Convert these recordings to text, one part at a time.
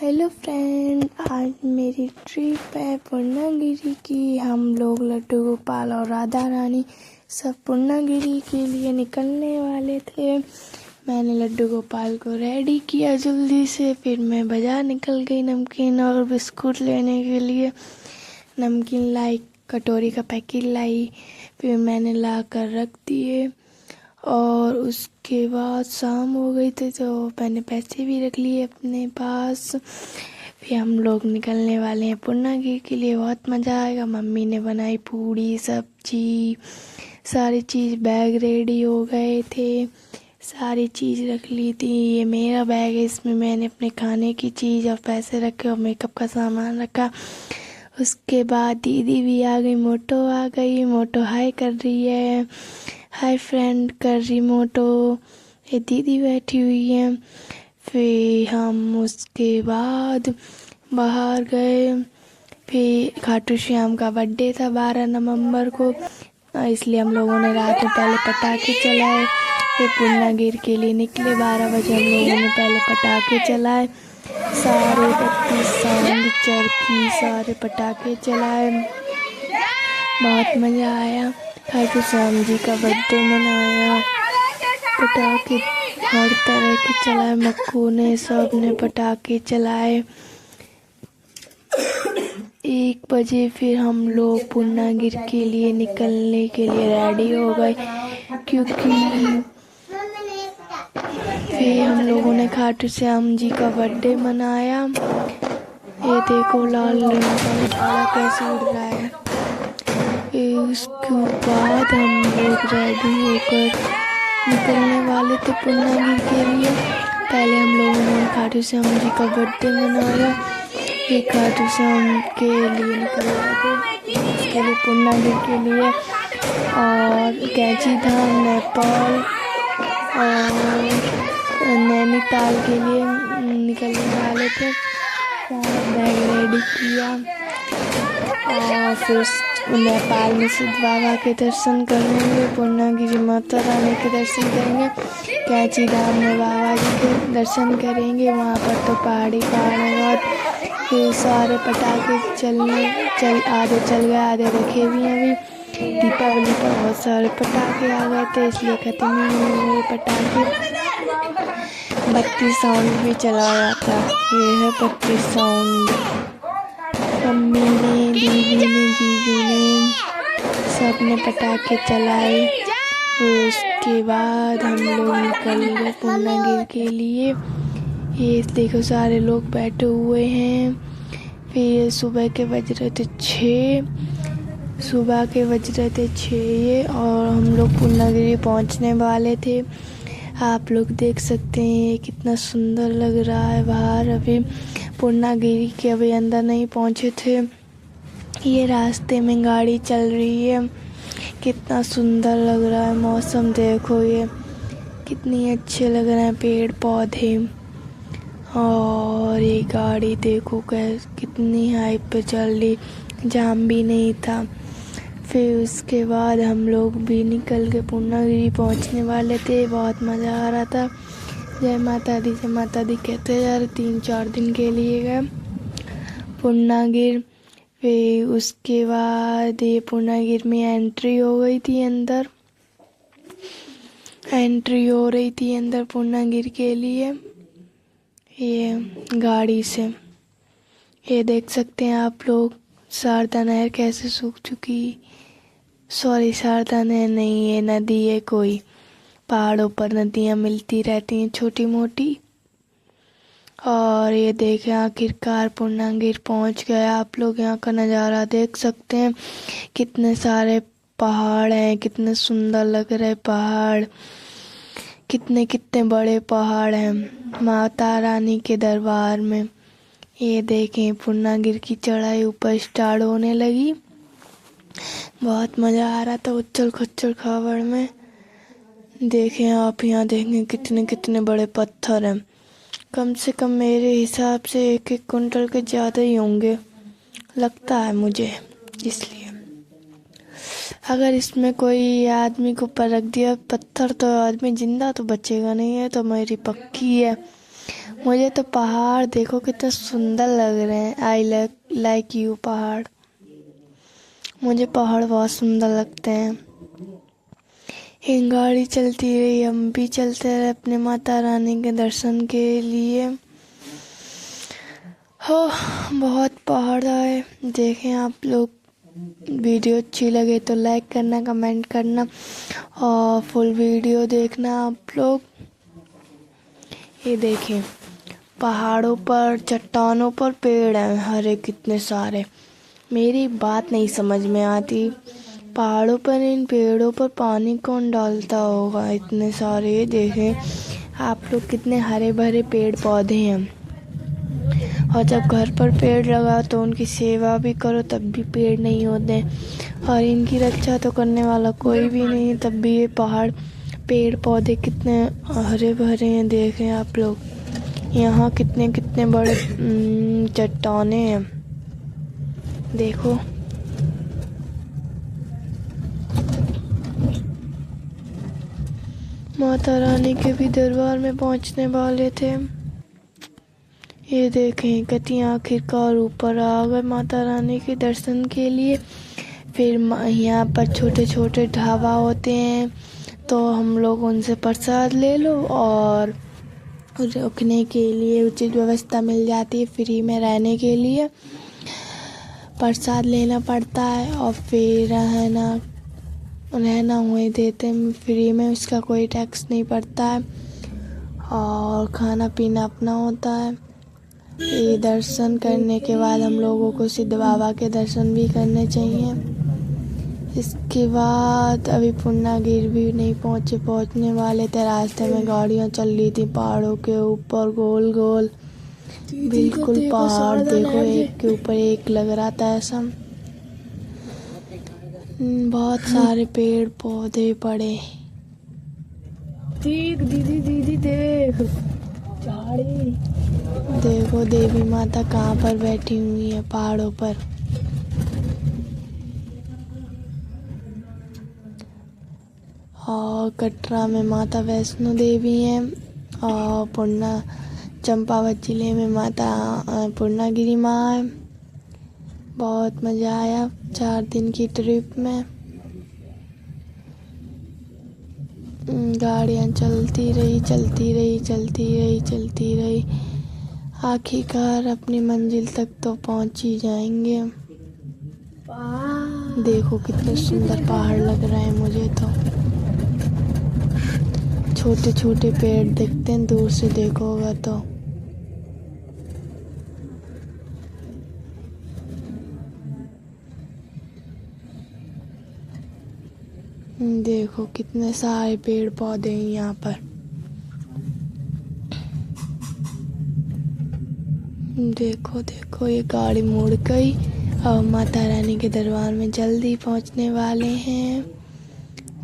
Hello friend, आज मेरी trip है पूर्णागिरी की। हम लोग लड्डू गोपाल और राधा रानी सब पूर्णागिरी के लिए निकलने वाले थे। मैंने लड्डू गोपाल को रेडी किया जल्दी से, फिर मैं बाजार निकल गई नमकीन और बिस्कुट लेने के लिए। नमकीन लाई, कटोरी का पैकेट लाई, फिर मैंने ला कर रख दिए और उसके बाद शाम हो गई थी तो मैंने पैसे भी रख लिए अपने पास। फिर हम लोग निकलने वाले हैं पूर्णागिरी के लिए। बहुत मज़ा आएगा। मम्मी ने बनाई पूड़ी सब्जी, सारी चीज़, बैग रेडी हो गए थे, सारी चीज़ रख ली थी। ये मेरा बैग है, इसमें मैंने अपने खाने की चीज़ और पैसे रखे और मेकअप का सामान रखा। उसके बाद दीदी भी आ गई, मोटो आ गई। मोटो हाय कर रही है, हाय फ्रेंड कर रही मोटो। ये दीदी बैठी हुई है। फिर हम उसके बाद बाहर गए। फिर खाटू श्याम का बर्थडे था 12 नवंबर को, इसलिए हम लोगों ने रात में पहले पटाखे चलाए। फिर पूर्णागिरी के लिए निकले। 12 बजे हम लोगों ने पहले पटाखे चलाए, सारे बत्ती साउंड चरखी सारे पटाखे चलाए। बहुत मज़ा आया। खाटू श्याम जी का बर्थडे मनाया। पटाखे हर तरह के चलाए, मक्खू ने सब ने पटाखे चलाए। 1 बजे फिर हम लोग पूर्णागिरी के लिए निकलने के लिए रेडी हो गए, क्योंकि फिर हम लोगों ने खाटू श्याम जी का बर्थडे मनाया। ये देखो लाल रंग का तारा कैसे उड़ रहा है। उसके बाद हम लोग रेडी होकर निकलने वाले थे पूर्णागिरी के लिए। पहले हम लोगों ने खाटू श्याम जी का बर्थडे मनाया, फिर खाटू श्याम के लिए निकल रहे थे, उसके लिए पूर्णागिरी के लिए। और कैंची धाम, नेपाल और नैनीताल के लिए निकलने वाले थे। सारा बैग रेडी किया और फिर नेपाल में सिद्ध बाबा के दर्शन करेंगे, पूर्णागिरी माता रानी के दर्शन करेंगे, कैंची धाम में बाबा जी के दर्शन करेंगे। वहाँ पर तो पहाड़ है। फिर सारे पटाखे आधे चल गए, आधे रखे भी हैं अभी। दीपावली पर बहुत सारे पटाखे आ गए थे, इसलिए खत्म ही नहीं हुए पटाखे। बत्ती साउंड भी चलाया था। ये है बत्ती साउंड। मम्मी ने, दीदी ने, जीजू ने, सब ने पटाखे चलाए। फिर उसके बाद हम लोग निकल गए पूर्णागिरी के लिए। ये देखो सारे लोग बैठे हुए हैं। फिर सुबह के बज रहे थे 6 और हम लोग पूर्णागिरी पहुंचने वाले थे। आप लोग देख सकते हैं कितना सुंदर लग रहा है बाहर। अभी पूर्णागिरी के अभी अंदर नहीं पहुंचे थे। ये रास्ते में गाड़ी चल रही है, कितना सुंदर लग रहा है। मौसम देखो, ये कितनी अच्छे लग रहे हैं पेड़ पौधे। और ये गाड़ी देखो कितनी हाइट पे चल रही, जाम भी नहीं था। फिर उसके बाद हम लोग भी निकल के पूर्णागिरी पहुंचने वाले थे। बहुत मज़ा आ रहा था। जय माता दी, जय माता दी कहते यार 3-4 दिन के लिए गए पूर्णागिरी। फिर उसके बाद ये पूर्णागिरी में एंट्री हो रही थी अंदर पूर्णागिरी के लिए, ये गाड़ी से। ये देख सकते हैं आप लोग शारदा नहर कैसे सूख चुकी। सॉरी, शारदा नहर नहीं, ये नदी है कोई। पहाड़ों पर नदियाँ मिलती रहती हैं छोटी मोटी। और ये देखें आखिरकार पूर्णागिरी पहुंच गए। आप लोग यहाँ का नज़ारा देख सकते हैं, कितने सारे पहाड़ हैं, कितने सुंदर लग रहे पहाड़, कितने कितने बड़े पहाड़ हैं माता रानी के दरबार में। ये देखें पूर्णागिरी की चढ़ाई ऊपर स्टार्ट होने लगी। बहुत मज़ा आ रहा था उछल खच्चर खाबड़ में। देखें आप, यहाँ देखें कितने कितने बड़े पत्थर हैं। कम से कम मेरे हिसाब से 1-1 कुंटल के ज़्यादा ही होंगे, लगता है मुझे। इसलिए अगर इसमें कोई आदमी को ऊपर रख दिया पत्थर तो आदमी जिंदा तो बचेगा नहीं है, तो मेरी पक्की है। मुझे तो पहाड़ देखो कितना सुंदर लग रहे हैं। आई लाइक यू पहाड़। मुझे पहाड़ बहुत सुंदर लगते हैं। एक गाड़ी चलती रही, हम भी चलते रहे अपने माता रानी के दर्शन के लिए। हो बहुत पहाड़ आए। देखें आप लोग, वीडियो अच्छी लगे तो लाइक करना, कमेंट करना और फुल वीडियो देखना आप लोग। ये देखें, पहाड़ों पर, चट्टानों पर पेड़ हैं हरे कितने सारे। मेरी बात नहीं समझ में आती, पहाड़ों पर इन पेड़ों पर पानी कौन डालता होगा इतने सारे। देखें आप लोग, कितने हरे भरे पेड़ पौधे हैं। और जब घर पर पेड़ लगा तो उनकी सेवा भी करो तब भी पेड़ नहीं होते, और इनकी रक्षा तो करने वाला कोई भी नहीं, तब भी ये पहाड़, पेड़ पौधे कितने हरे भरे हैं। देखें आप लोग, यहाँ कितने कितने बड़े चट्टाने हैं। देखो माता रानी के भी दरबार में पहुंचने वाले थे। ये देखें कति आखिरकार ऊपर आ गए माता रानी के दर्शन के लिए। फिर यहाँ पर छोटे छोटे ढाबा होते हैं, तो हम लोग उनसे प्रसाद ले लो और रुकने के लिए उचित व्यवस्था मिल जाती है। फ्री में रहने के लिए प्रसाद लेना पड़ता है और फिर रहना हुए देते हैं फ्री में, उसका कोई टैक्स नहीं पड़ता है और खाना पीना अपना होता है। ये दर्शन करने के बाद हम लोगों को सिद्ध बाबा के दर्शन भी करने चाहिए। इसके बाद अभी पूर्णागिरि भी नहीं पहुंचने वाले थे। रास्ते में गाड़ियां चल रही थी पहाड़ों के ऊपर गोल गोल, बिल्कुल पहाड़ देखो एक के ऊपर एक लग रहा था ऐसा। बहुत सारे पेड़ पौधे पड़े। देख दीदी दीदी देख झाड़ी। देखो देवी माता कहाँ पर बैठी हुई है, पहाड़ों पर। और कटरा में माता वैष्णो देवी हैं और चंपावत जिले में माता पूर्णागिरि माँ है। बहुत मज़ा आया 4 दिन की ट्रिप में। गाड़ियाँ चलती रही। आखिरकार अपनी मंजिल तक तो पहुंच ही जाएंगे। देखो कितने सुंदर पहाड़ लग रहे हैं मुझे तो। छोटे छोटे पेड़ दिखते हैं दूर से देखोगे तो। देखो कितने सारे पेड़ पौधे हैं यहाँ पर। देखो ये गाड़ी मुड़ गई और माता रानी के दरबार में जल्दी पहुँचने वाले हैं।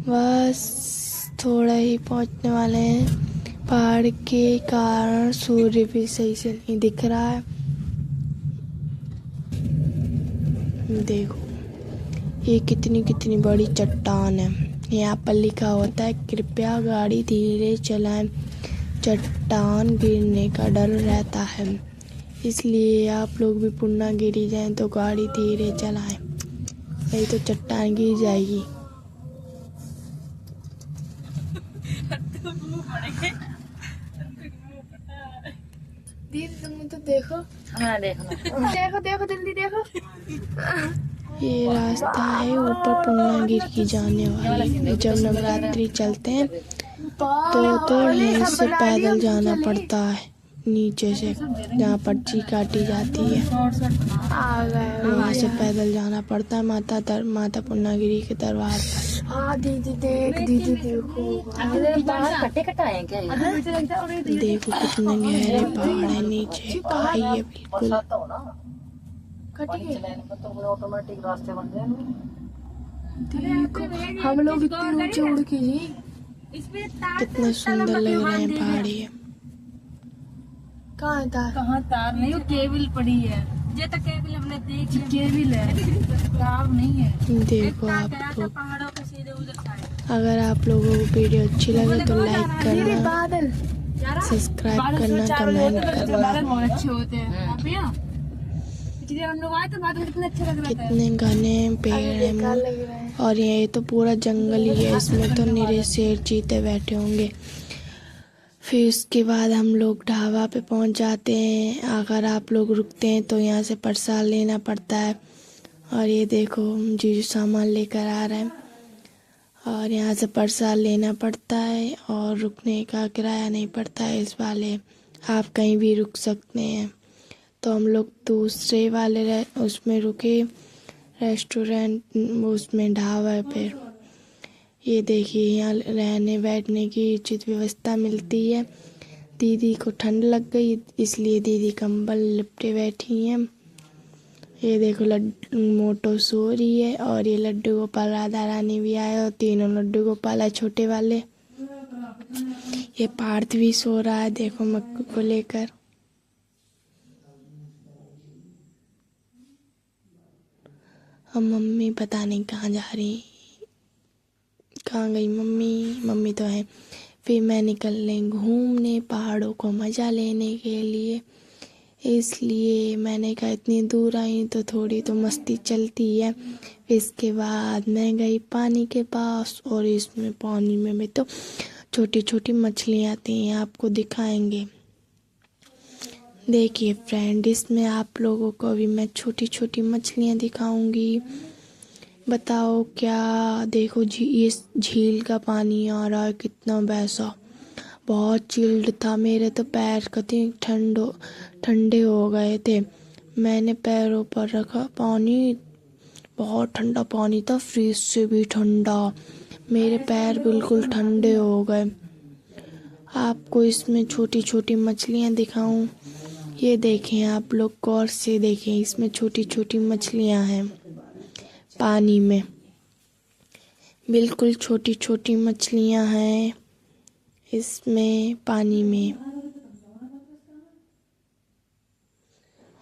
बस थोड़ा ही पहुँचने वाले हैं। पहाड़ के कारण सूर्य भी सही से नहीं दिख रहा है। देखो ये कितनी बड़ी चट्टान है। यहाँ पर लिखा होता है कृपया गाड़ी धीरे चलाएं, चट्टान गिरने का डर रहता है, इसलिए आप लोग भी पूर्णागिरि जाएं तो गाड़ी धीरे चलाएं, नहीं तो चट्टान गिर जाएगी। दीदी तुम तो देखो। हाँ देखो जल्दी देखो। ये रास्ता है ऊपर पूर्णागिरि की जाने वाली। जब नवरात्रि चलते हैं तो यहीं से पैदल जाना पड़ता है, नीचे से जहाँ पर्ची काटी जाती है वहाँ से पैदल जाना पड़ता है माता पूर्णागिरि के दरबार पर। दीदी देखो कटे कटाए क्या? देखो कितने गहरे पहाड़ है, नीचे खाई है बिल्कुल। ऑटोमेटिक रास्ते बन जाए। हम लोग इतने ऊंचे उड़ के जी कितने सुंदर लग रहे हैं पहाड़ी। कहाँ तार नहीं, वो केबल पड़ी है। ये तो केबल हमने देखी, केबल है, तार नहीं है। देखो आप लोग, अगर आप लोगों को वीडियो अच्छी लगे तो लाइक करना, सब्सक्राइब करना, कमेंट करना। बादल बहुत अच्छे होते हैं। आप यहाँ पिछली बार हम लोग आए थे, बादल कितने अच्छे लग रहे थे। कितने घने पेड़ हैं और ये तो पूरा जंगल ही है, इसमें तो निरे शेर चीते बैठे होंगे। फिर उसके बाद हम लोग ढाबा पे पहुंच जाते हैं। अगर आप लोग रुकते हैं तो यहाँ से प्रसाद लेना पड़ता है। और ये देखो जीजू सामान लेकर आ रहे हैं और यहाँ से प्रसाद लेना पड़ता है और रुकने का किराया नहीं पड़ता है इस वाले, आप कहीं भी रुक सकते हैं। तो हम लोग दूसरे वाले उसमें रुके, रेस्टोरेंट उसमें ढाबा पे। ये देखिए यहाँ रहने बैठने की उचित व्यवस्था मिलती है। दीदी को ठंड लग गई इसलिए दीदी कंबल लिपटे बैठी हैं। ये देखो मोटो सो रही है और ये लड्डू गोपाल राधा रानी भी आए और तीनों लड्डू गोपाल है छोटे वाले। ये पार्थ भी सो रहा है, देखो मक्कू को लेकर। अब मम्मी पता नहीं कहाँ जा रही, कहाँ गई मम्मी। मम्मी तो है। फिर मैं निकलने घूमने पहाड़ों को मज़ा लेने के लिए, इसलिए मैंने कहा इतनी दूर आई तो थोड़ी तो मस्ती चलती है। इसके बाद मैं गई पानी के पास और इसमें पानी में भी तो छोटी छोटी मछलियाँ आती हैं, आपको दिखाएंगे। देखिए फ्रेंड, इसमें आप लोगों को भी मैं छोटी छोटी मछलियाँ दिखाऊंगी। बताओ क्या। देखो इस झील का पानी आ रहा है कितना वैसा, बहुत चिल्ड था। मेरे तो पैर कतई ठंडे हो गए थे। मैंने पैरों पर रखा, पानी बहुत ठंडा पानी था, फ्रिज से भी ठंडा। मेरे पैर बिल्कुल ठंडे हो गए। आपको इसमें छोटी छोटी मछलियाँ दिखाऊं। ये देखें, आप लोग गौर से देखें, इसमें छोटी छोटी मछलियाँ हैं पानी में, बिल्कुल छोटी छोटी मछलियाँ हैं इसमें पानी में।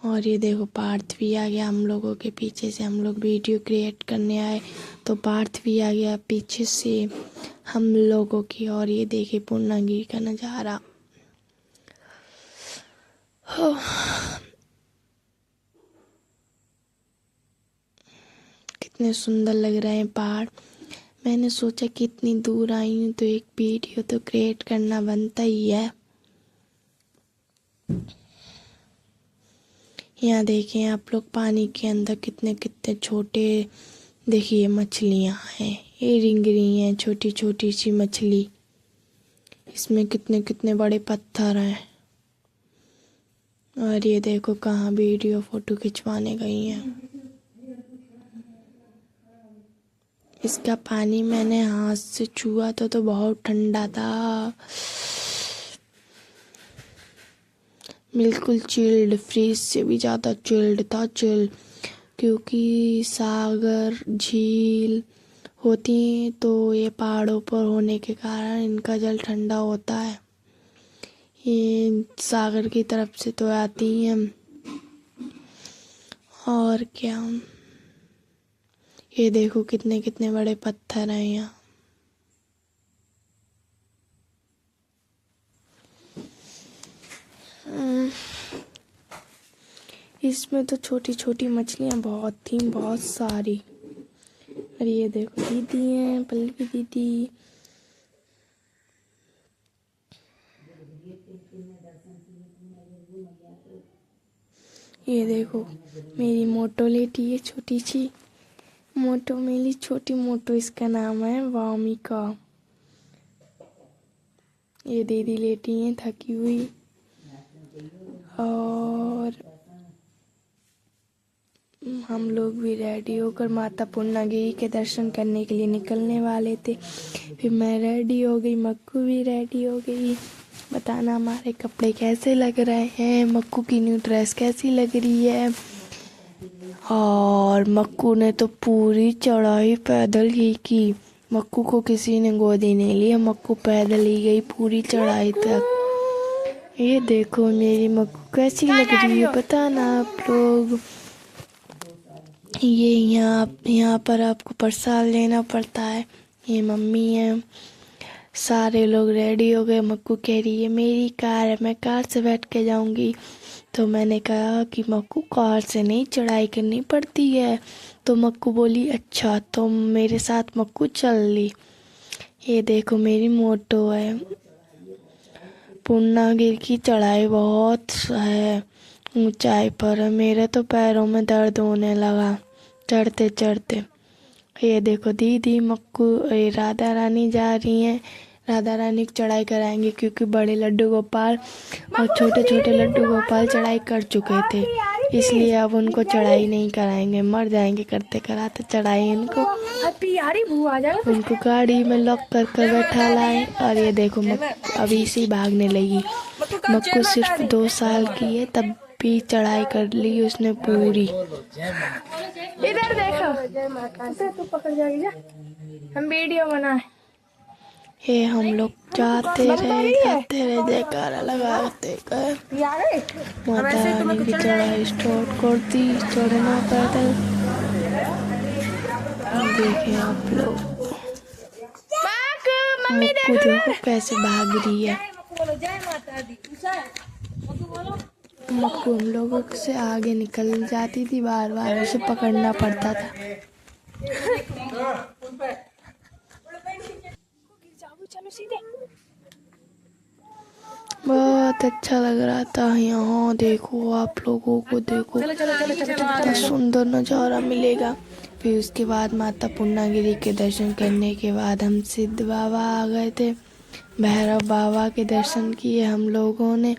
और ये देखो पार्थ भी आ गया हम लोगों के पीछे से। हम लोग वीडियो क्रिएट करने आए तो पार्थ भी आ गया पीछे से हम लोगों की। और ये देखिए पूर्णागिरी का नज़ारा। कितने सुंदर लग रहे हैं पहाड़। मैंने सोचा कि इतनी दूर आई हूँ तो एक वीडियो तो क्रिएट करना बनता ही है। यहाँ देखें आप लोग पानी के अंदर कितने कितने छोटे, देखिए मछलियाँ हैं, ये रिंग रही हैं छोटी छोटी सी मछली। इसमें कितने कितने बड़े पत्थर हैं। और ये देखो कहाँ वीडियो फोटो खिंचवाने गई हैं। इसका पानी मैंने हाथ से छुआ तो बहुत ठंडा था, बिल्कुल चिल्ड, फ्रीज से भी ज़्यादा चिल्ड था। क्योंकि सागर झील होती तो ये पहाड़ों पर होने के कारण इनका जल ठंडा होता है। ये सागर की तरफ से तो आती हैं। और क्या, ये देखो कितने कितने बड़े पत्थर हैं यहाँ। इसमें तो छोटी छोटी मछलियाँ बहुत थी, बहुत सारी। और ये देखो दीदी हैं, पल्लवी दीदी। ये देखो मेरी मोटो लेटी है, छोटी सी मोटो, मेरी छोटी मोटो, इसका नाम है वामिका। ये दीदी लेटी हैं थकी हुई। और हम लोग भी रेडी होकर माता पूर्णागिरी के दर्शन करने के लिए निकलने वाले थे। फिर मैं रेडी हो गई, मक्कू भी रेडी हो गई। बताना हमारे कपड़े कैसे लग रहे हैं, मक्कू की न्यू ड्रेस कैसी लग रही है। और मक्कू ने तो पूरी चढ़ाई पैदल ही की। मक्कू को किसी ने गोदी नहीं लिया, मक्कू पैदल ही गई पूरी चढ़ाई तक। ये देखो मेरी मक्कू कैसी लग रही है, बताना आप लोग। ये यहाँ पर आपको प्रसाद लेना पड़ता है। ये मम्मी है, सारे लोग रेडी हो गए। मक्कू कह रही है मेरी कार है, मैं कार से बैठ के जाऊंगी। तो मैंने कहा कि मक्कू कार से नहीं चढ़ाई करनी पड़ती है। तो मक्कू बोली अच्छा, तो मेरे साथ मक्कू चल ली। ये देखो मेरी मोटो है। पूर्णागिरि की चढ़ाई बहुत है, ऊंचाई पर है। मेरे तो पैरों में दर्द होने लगा चढ़ते चढ़ते। ये देखो दीदी मक्कू राधा रानी जा रही हैं। राधा रानी की चढ़ाई कराएंगे क्योंकि बड़े लड्डू गोपाल और छोटे छोटे लड्डू गोपाल चढ़ाई कर चुके थे, इसलिए अब उनको चढ़ाई नहीं कराएंगे, मर जाएंगे करते कराते चढ़ाई। इनको उनको गाड़ी में लॉक कर कर बैठा लाए। और ये देखो मक्कू अभी से ही भागने लगी। मक्कू सिर्फ 2 साल की है, तब भी चढ़ाई कर ली उसने पूरी। इधर देखो, तू पकड़ जाएगी जा, हम वीडियो बनाए। ये हम लोग जाते रहे जयकारा लगाते गए। माता रानी की चढ़ाई स्टार्ट कर दी, चढ़ना पैदल। देखें आप लोग मक्कू देखो कैसे भाग रही है। मक्कू हम लोगों से आगे निकल जाती थी, बार बार उसे पकड़ना पड़ता था। बहुत अच्छा लग रहा था। यहाँ देखो आप लोगों को, देखो कितना सुंदर नज़ारा मिलेगा। फिर उसके बाद माता पूर्णागिरि के दर्शन करने के बाद हम सिद्ध बाबा आ गए थे। भैरव बाबा के दर्शन किए हम लोगों ने।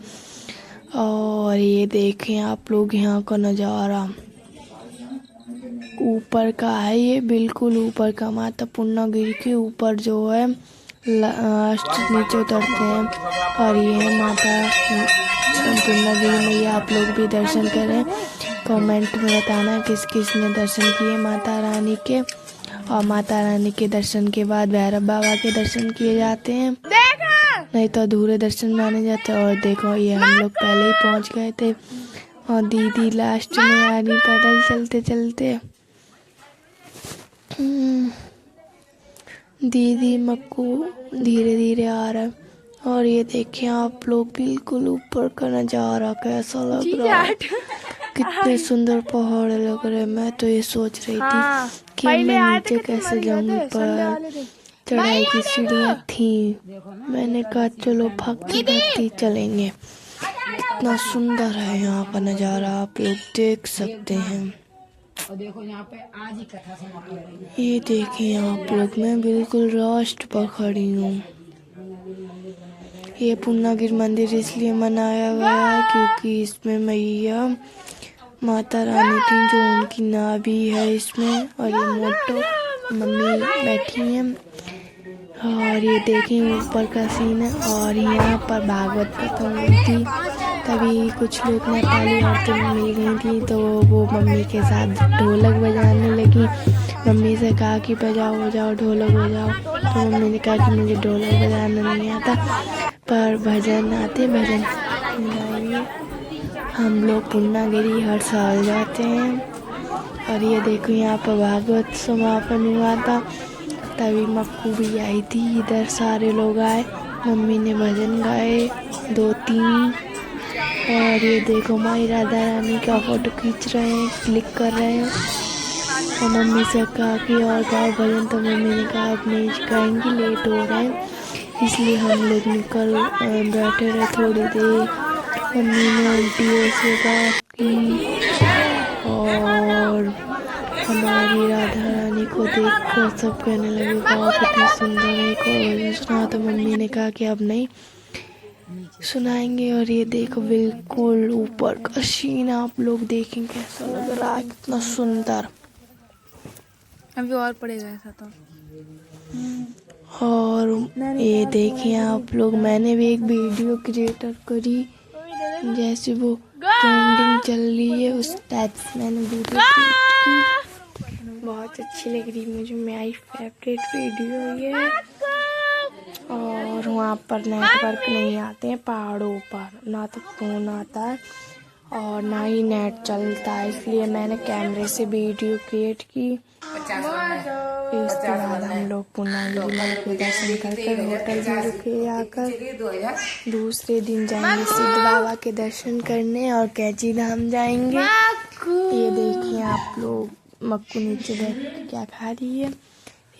और ये देखें आप लोग यहाँ का नज़ारा, ऊपर का है ये, बिल्कुल ऊपर का। माता पूर्णागिरि के ऊपर जो है नीचे उतरते हैं। और ये है माता पूर्णागिरि मैया। आप लोग भी दर्शन करें। कमेंट में बताना किस किस ने दर्शन किए माता रानी के। और माता रानी के दर्शन के बाद भैरव बाबा के दर्शन किए जाते हैं, नहीं तो अधूरे दर्शन माने जाते हैं। और देखो ये हम लोग पहले ही पहुंच गए थे और दीदी लास्ट में आ रही पैदल चलते चलते। दीदी मक्कू धीरे धीरे आ रहा है। और ये देखिए आप लोग बिल्कुल ऊपर का नज़ारा कैसा लग रहा है, कितने सुंदर पहाड़ लग रहे हैं। मैं तो ये सोच रही थी कि मैं नीचे कैसे जाऊंगी, पर चढ़ाई की सीढ़ियाँ थी। मैंने कहा चलो भागते भागते चलेंगे। कितना सुंदर है यहाँ का नज़ारा, आप लोग देख सकते हैं। ये देखें आप लोग, मैं बिल्कुल राष्ट्र पर खड़ी हूँ। ये पूर्णागिरि मंदिर इसलिए मनाया गया है क्योंकि इसमें मैया माता रानी की जो उनकी नाभि है इसमें। और ये मोटो मम्मी बैठी हैं। और ये देखें ऊपर का सीन है। और यहाँ पर भागवत कथा हुई थी, तभी कुछ लोग नेपाली औरतें मिल गई थी, तो वो मम्मी के साथ ढोलक बजाने लगी। मम्मी से कहा कि बजाओ ढोलक बजाओ। तो मम्मी ने कहा कि मुझे ढोलक बजाना नहीं आता, पर भजन आते, भजन गाएंगे। हम लोग पूर्णागिरि हर साल जाते हैं। और ये देखो यहाँ पर भागवत समापन हुआ था, तभी मक्कू भी आई थी इधर, सारे लोग आए। मम्मी ने भजन गाए 2-3। और ये देखो माई राधा रानी का फोटो खींच रहे हैं, क्लिक कर रहे हैं। और मम्मी से कहा कि और गाओ भजन, तो मम्मी ने कहा अब नहीं गाएंगी, लेट हो रहे हैं। इसलिए हम लोग निकल बैठे रहे थोड़ी देर। मम्मी ने आंटियों से बात की और हमारी राधा रानी को देखकर सब कहने लगे वाह कितनी सुंदर है। एक और भजन सुना, तो मम्मी ने कहा कि अब नहीं सुनाएंगे। और ये देखो बिल्कुल ऊपर का सीन आप लोग देखें कैसा लग रहा है, कितना सुंदर। अभी और पड़ेगा ऐसा तो। और ये देखिए आप लोग, मैंने भी एक वीडियो क्रिएटर करी, जैसे वो ट्रेंडिंग चल रही है उस टाइप से मैंने वीडियो क्रिएट की। बहुत अच्छी लग रही मुझे, मेरी फेवरेट वीडियो ये। और वहाँ पर नेटवर्क नहीं आते हैं पहाड़ों पर, ना तो फ़ोन आता है और ना ही नेट चलता है, इसलिए मैंने कैमरे से वीडियो क्रिएट की। इसके बाद हम लोग पूर्णागिरि माँ के दर्शन कर होटल में रुके। आकर दूसरे दिन जाएंगे सिद्ध बाबा के दर्शन करने और कैची धाम जाएंगे। ये देखिए आप लोग, मक्कू नीचे बैठ के क्या खा रही है।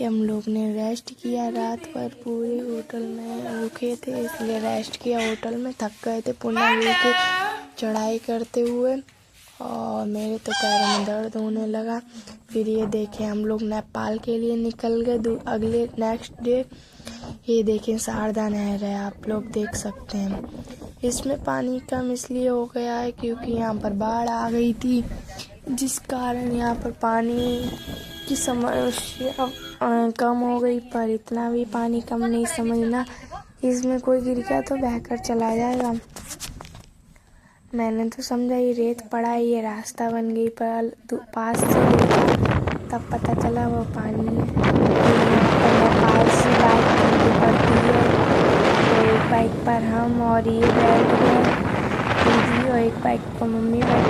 हम लोग ने रेस्ट किया, रात भर पूरे होटल में रुके थे, इसलिए रेस्ट किया। होटल में थक गए थे पूर्णागिरि की चढ़ाई करते हुए और मेरे तो पैरों में दर्द होने लगा। फिर ये देखें हम लोग नेपाल के लिए निकल गए अगले नेक्स्ट डे। ये देखें शारदा नहर है, आप लोग देख सकते हैं। इसमें पानी कम इसलिए हो गया है क्योंकि यहाँ पर बाढ़ आ गई थी, जिस कारण यहाँ पर पानी की समस्या कम हो गई। पर इतना भी पानी कम नहीं समझना, इसमें कोई गिर गया तो बहकर चला जाएगा। मैंने तो समझा ये रेत पड़ा है, ये रास्ता बन गई, पर पास से देखा तब पता चला वो पानी है। नेपाल से बाइक करनी पड़ती है, तो एक बाइक पर हम और ये बैठ गए दीदी, और एक बाइक पर मम्मी बैठ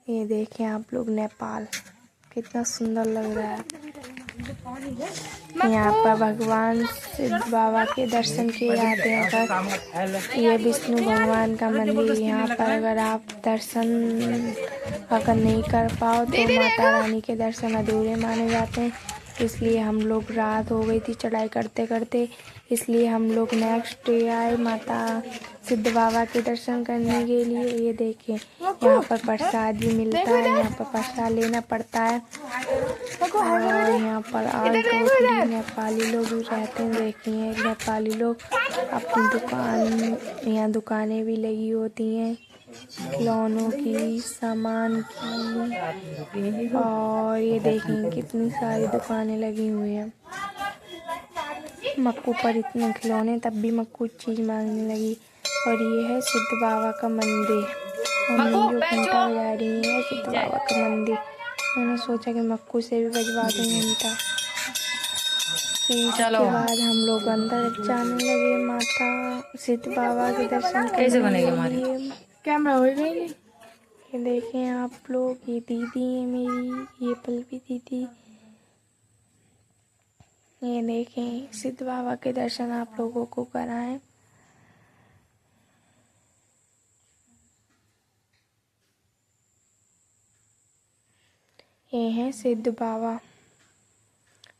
ये देखें आप लोग नेपाल कितना सुंदर लग रहा है। यहाँ पर भगवान सिद्ध बाबा के दर्शन किए जाते हैं। पर ये विष्णु भगवान का मंदिर, यहाँ पर अगर आप दर्शन अगर नहीं कर पाओ तो माता रानी के दर्शन अधूरे माने जाते हैं। इसलिए हम लोग रात हो गई थी चढ़ाई करते करते, इसलिए हम लोग नेक्स्ट डे आए माता सिद्ध बाबा के दर्शन करने के लिए। ये देखें यहाँ पर प्रसाद भी मिलता है, यहाँ पर प्रसाद लेना पड़ता है। और यहाँ पर आज नेपाली लोग भी रहते हैं। देखिए नेपाली लोग अपनी दुकान, यहाँ दुकानें भी लगी होती हैं खिलौनों की, सामान की। और ये देखें कितनी सारी दुकानें लगी हुई हैं। मक्कू पर इतने खिलौने, तब भी मक्कू चीज़ मांगने लगी। और ये है सिद्ध बाबा का मंदिर, मम्मी जो घंटा बजा रही है सिद्ध बाबा का मंदिर। मैंने सोचा कि मक्कू से भी बजवा दूँ घंटा। इसके बाद हम लोग अंदर जाने लगे माता सिद्ध बाबा के दर्शन करने के लिए। कैमरा हो गई। ये देखें आप लोग, ये दीदी है मेरी, ये पल्लवी दीदी। ये देखें सिद्ध बाबा के दर्शन आप लोगों को कराएं। ये है सिद्ध बाबा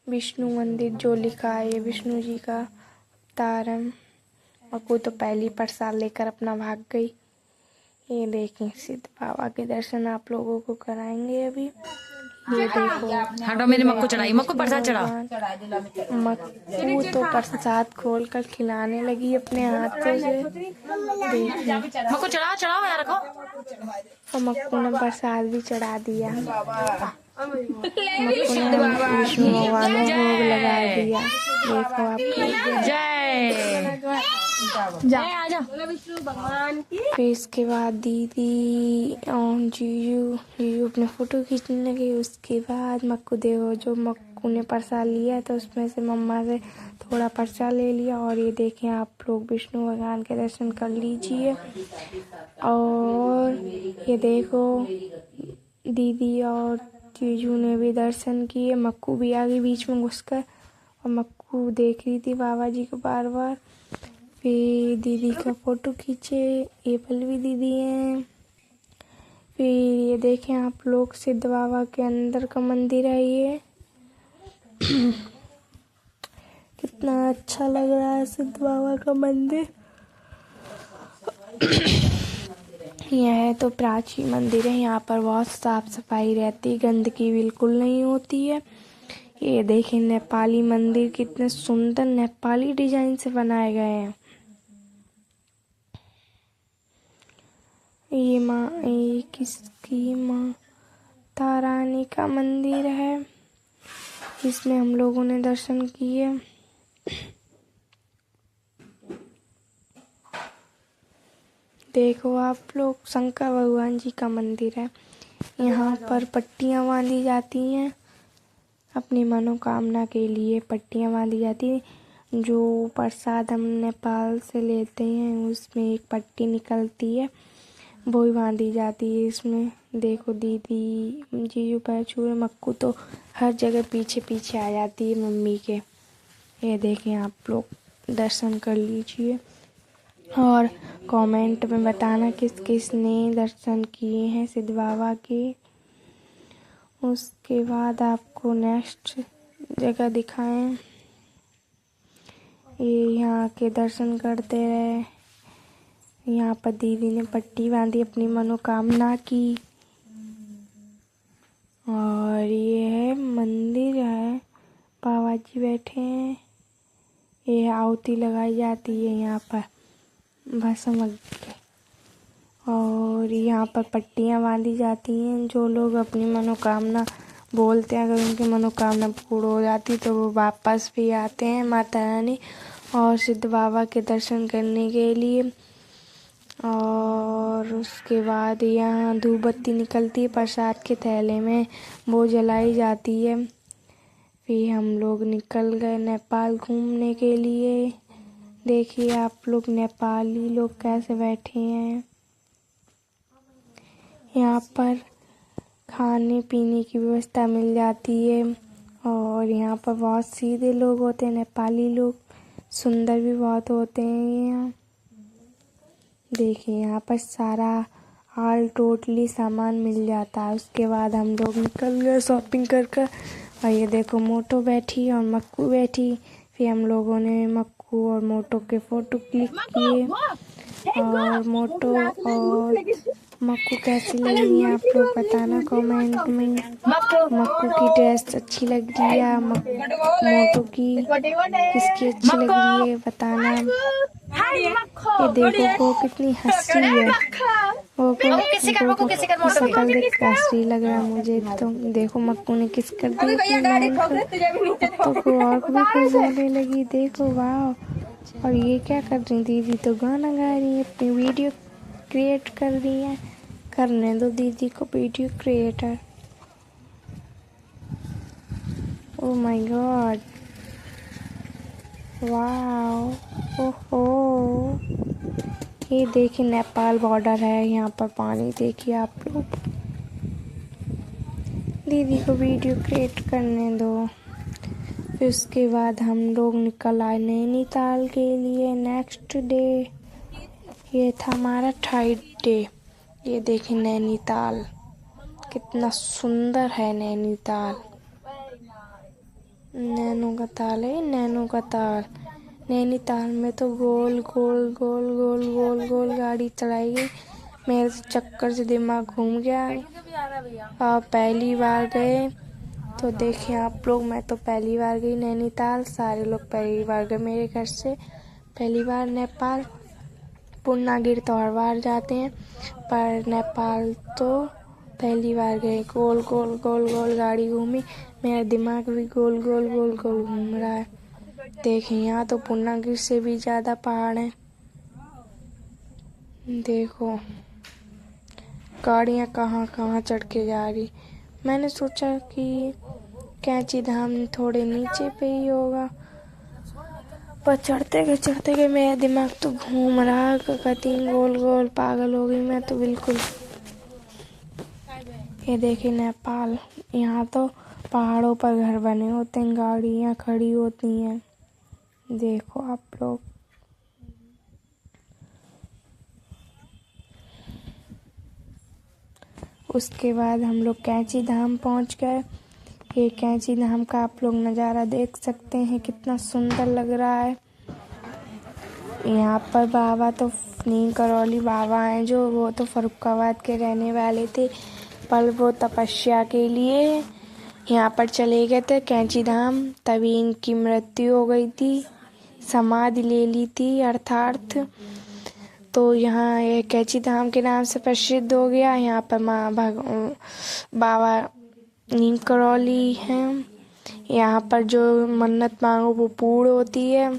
विष्णु मंदिर, जो लिखा है ये विष्णु जी का अवतार है। मक्कू तो पहली प्रसाद लेकर अपना भाग गई। ये देखें सिद्ध बाबा के दर्शन आप लोगों को कराएंगे अभी। ये देखो हटो, मेरी मक्कू चढ़ाई, मक्कू प्रसाद चढ़ा। मक्कू तो प्रसाद खोलकर खिलाने लगी अपने हाथों से। देखिए मक्कू चढ़ाओ यार, रखो। और मक्कू ने प्रसाद भी चढ़ा दिया। मक्कू ने विष्णु भगवान को भोग लगा दिया। देखो आप जय आजा। फिर इसके बाद दीदी और जीजू अपने फोटो खींचने लगे। उसके बाद मक्कू देखो, जो मक्कू ने प्रसाद लिया तो उसमें से मम्मा से थोड़ा प्रसाद ले लिया। और ये देखें आप लोग विष्णु भगवान के दर्शन कर लीजिए। और ये देखो दीदी और जीजू ने भी दर्शन किए। मक्कू भी आ गई बीच में घुसकर, और मक्कू देख रही थी बाबा जी को बार बार। फिर दीदी का फोटो खींचे, ये पल्लवी दीदी हैं। फिर ये देखें आप लोग सिद्ध बाबा के अंदर का मंदिर है ये। कितना अच्छा लग रहा है सिद्ध बाबा का मंदिर। यह तो प्राचीन मंदिर है, यहाँ पर बहुत साफ सफाई रहती है, गंदगी बिल्कुल नहीं होती है। ये देखें नेपाली मंदिर कितने सुंदर नेपाली डिजाइन से बनाए गए हैं। ये किसकी माता रानी का मंदिर है, इसमें हम लोगों ने दर्शन किए। देखो आप लोग, शंकर भगवान जी का मंदिर है। यहाँ पर पट्टियाँ बांधी जाती हैं, अपनी मनोकामना के लिए पट्टियाँ बांधी जाती हैं। जो प्रसाद हम नेपाल से लेते हैं उसमें एक पट्टी निकलती है, वो ही बांधी जाती है इसमें। देखो दीदी, जीजू पैर छुए, मक्कू तो हर जगह पीछे पीछे आ जाती है मम्मी के। ये देखें आप लोग, दर्शन कर लीजिए और कमेंट में बताना किस किस ने दर्शन किए हैं सिद्ध बाबा के। उसके बाद आपको नेक्स्ट जगह दिखाएं। ये यहाँ के दर्शन करते रहे। यहाँ पर दीदी ने पट्टी बांधी, अपनी मनोकामना की। और ये है मंदिर है, बाबा जी बैठे हैं। ये आहुति लगाई जाती है यहाँ पर, बस समझ गए। और यहाँ पर पट्टियाँ बांधी जाती हैं। जो लोग अपनी मनोकामना बोलते हैं, अगर उनकी मनोकामना पूर्ण हो जाती तो वो वापस भी आते हैं माता रानी और सिद्ध बाबा के दर्शन करने के लिए। और उसके बाद यहाँ धूप बत्ती निकलती है प्रसाद के थैले में, वो जलाई जाती है। फिर हम लोग निकल गए नेपाल घूमने के लिए। देखिए आप लोग, नेपाली लोग कैसे बैठे हैं। यहाँ पर खाने पीने की व्यवस्था मिल जाती है। और यहाँ पर बहुत सीधे लोग होते हैं, नेपाली लोग, सुंदर भी बहुत होते हैं यहाँ। देखिए यहाँ पर सारा ऑल टोटली सामान मिल जाता है। उसके बाद हम लोग निकल गए शॉपिंग कर कर। और ये देखो मोटो बैठी और मक्कू बैठी। फिर हम लोगों ने मक्कू और मोटो के फ़ोटो क्लिक किए। और मोटो और मक्कू कैसी लग रही है आप लोग बताना कमेंट में। मक्कू की ड्रेस अच्छी लग रही है, मोटो की किसकी अच्छी लग रही है बताना। ये देखो वो कितनी हंसी है, वो शकल देख के हंसी लग रहा है मुझे। तो देखो मक्कू ने किस कर दी तो को और भी कोई बोलने लगी। देखो वाह। और ये क्या कर रही दीदी, तो गाना गा रही है, अपनी वीडियो क्रिएट कर रही है। करने दो दीदी को video creator. Oh my God, वाह। ओहो, ये देखिए नेपाल बॉर्डर है, यहाँ पर पानी देखिए आप लोग। दीदी को वीडियो क्रिएट करने दो। फिर उसके बाद हम लोग निकल आए नैनीताल के लिए नेक्स्ट डे। ये था हमारा थर्ड डे। ये देखिए नैनीताल कितना सुंदर है। नैनीताल, नैनो का ताल है, नैनो का ताल। नैनीताल में तो गोल गोल गोल गोल गोल गोल गाड़ी चलाई गई। मेरे चक्कर से दिमाग घूम गया। आप पहली बार गए तो देखिए आप लोग, मैं तो पहली बार गई नैनीताल, सारे लोग पहली बार गए मेरे घर से। पहली बार नेपाल। पूर्णागिरी तो हर बार जाते हैं, पर नेपाल तो पहली बार गए। गोल गोल गोल गोल गाड़ी घूमी, मेरा दिमाग भी गोल गोल गोल गोल घूम रहा है। देखें यहाँ तो पूर्णागिरी से भी ज़्यादा पहाड़ हैं। देखो गाड़ियाँ कहाँ कहाँ चढ़ के जा रही। मैंने सोचा कि कैंची धाम थोड़े नीचे पे ही होगा, पर चढ़ते गए मेरा दिमाग तो घूम रहा। कतीन गोल गोल पागल हो गई मैं तो बिल्कुल। ये देखिए नेपाल, यहाँ तो पहाड़ों पर घर बने होते हैं, गाड़ियाँ खड़ी होती हैं। देखो आप लोग, उसके बाद हम लोग कैंची धाम पहुँच गए। ये कैंची धाम का आप लोग नज़ारा देख सकते हैं, कितना सुंदर लग रहा है। यहाँ पर बाबा तो नीम करौली बाबा हैं, जो वो तो फर्रुखाबाद के रहने वाले थे, पर वो तपस्या के लिए यहाँ पर चले गए थे कैंची धाम। तभी इनकी मृत्यु हो गई थी, समाधि ले ली थी अर्थात। तो यहाँ ये कैंची धाम के नाम से प्रसिद्ध हो गया। यहाँ पर बाबा नीम करौली हैं। यहाँ पर जो मन्नत मांगो वो पूर्ण होती है।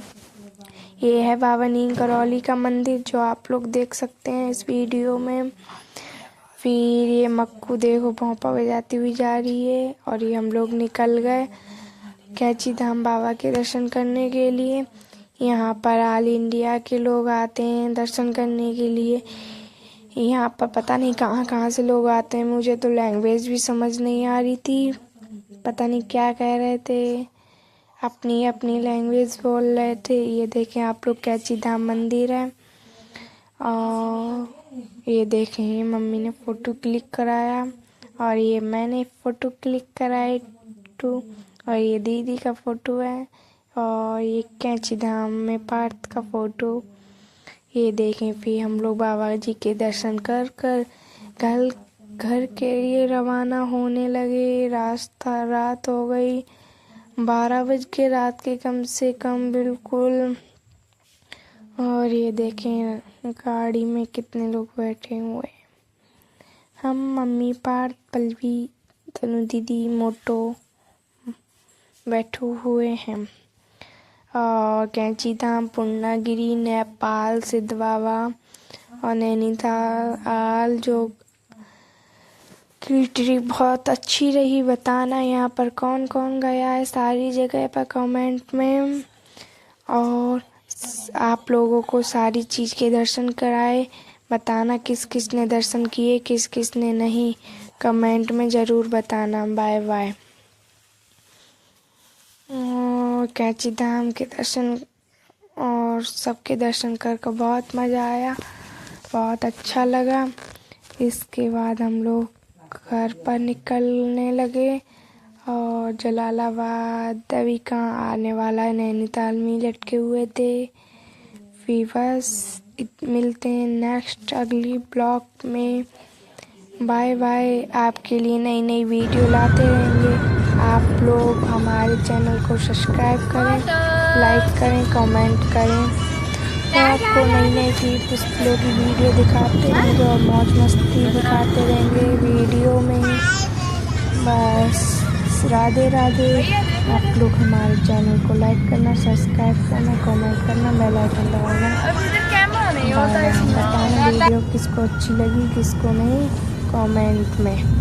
ये है बाबा नीम करौली का मंदिर जो आप लोग देख सकते हैं इस वीडियो में। फिर ये मक्कू देखो भौंपा बजाती हुई जा रही है और ये हम लोग निकल गए कैंची धाम बाबा के दर्शन करने के लिए। यहाँ पर ऑल इंडिया के लोग आते हैं दर्शन करने के लिए। यहाँ पर पता नहीं कहाँ कहाँ से लोग आते हैं, मुझे तो लैंग्वेज भी समझ नहीं आ रही थी, पता नहीं क्या कह रहे थे, अपनी अपनी लैंग्वेज बोल रहे थे। ये देखें आप लोग कैंची धाम मंदिर है और ये देखें मम्मी ने फ़ोटो क्लिक कराया और ये मैंने फ़ोटो क्लिक कराई और ये दीदी का फ़ोटो है और ये कैंची धाम में पार्थ का फ़ोटो। ये देखें फिर हम लोग बाबा जी के दर्शन कर कर घर के लिए रवाना होने लगे। रात हो गई 12 बज के रात के कम से कम बिल्कुल। और ये देखें गाड़ी में कितने लोग बैठे हुए हैं, हम मम्मी पार्थ पल्लवी तनु दीदी मोटो बैठे हुए हैं। और कैंची धाम पूर्णागिरी नेपाल सिद्ध बाबा और नैनीताल जो की ट्रिप बहुत अच्छी रही। बताना यहाँ पर कौन कौन गया है सारी जगह पर कमेंट में, और आप लोगों को सारी चीज़ के दर्शन कराए। बताना किस किस ने दर्शन किए किस किस ने नहीं, कमेंट में ज़रूर बताना। Bye bye. और कैंची धाम के दर्शन और सबके दर्शन कर बहुत मज़ा आया, बहुत अच्छा लगा। इसके बाद हम लोग घर पर निकलने लगे और जलालाबाद अभी कहाँ आने वाला है, नैनीताल में लटके हुए थे। फिर बस मिलते हैं नेक्स्ट अगली ब्लॉग में। Bye bye. आपके लिए नई नई वीडियो लाते रहेंगे। आप लोग हमारे चैनल को सब्सक्राइब करें, लाइक करें, कमेंट करें। तो आपको नई नई पुस्तकों की वीडियो दिखाते रहेंगे और मौज मस्ती दिखाते रहेंगे वीडियो में। बस राधे राधे। आप लोग हमारे चैनल को लाइक करना, सब्सक्राइब करना, कमेंट करना, बेल आइकन दबाना। बताना वीडियो किसको अच्छी लगी किसको नहीं कमेंट में।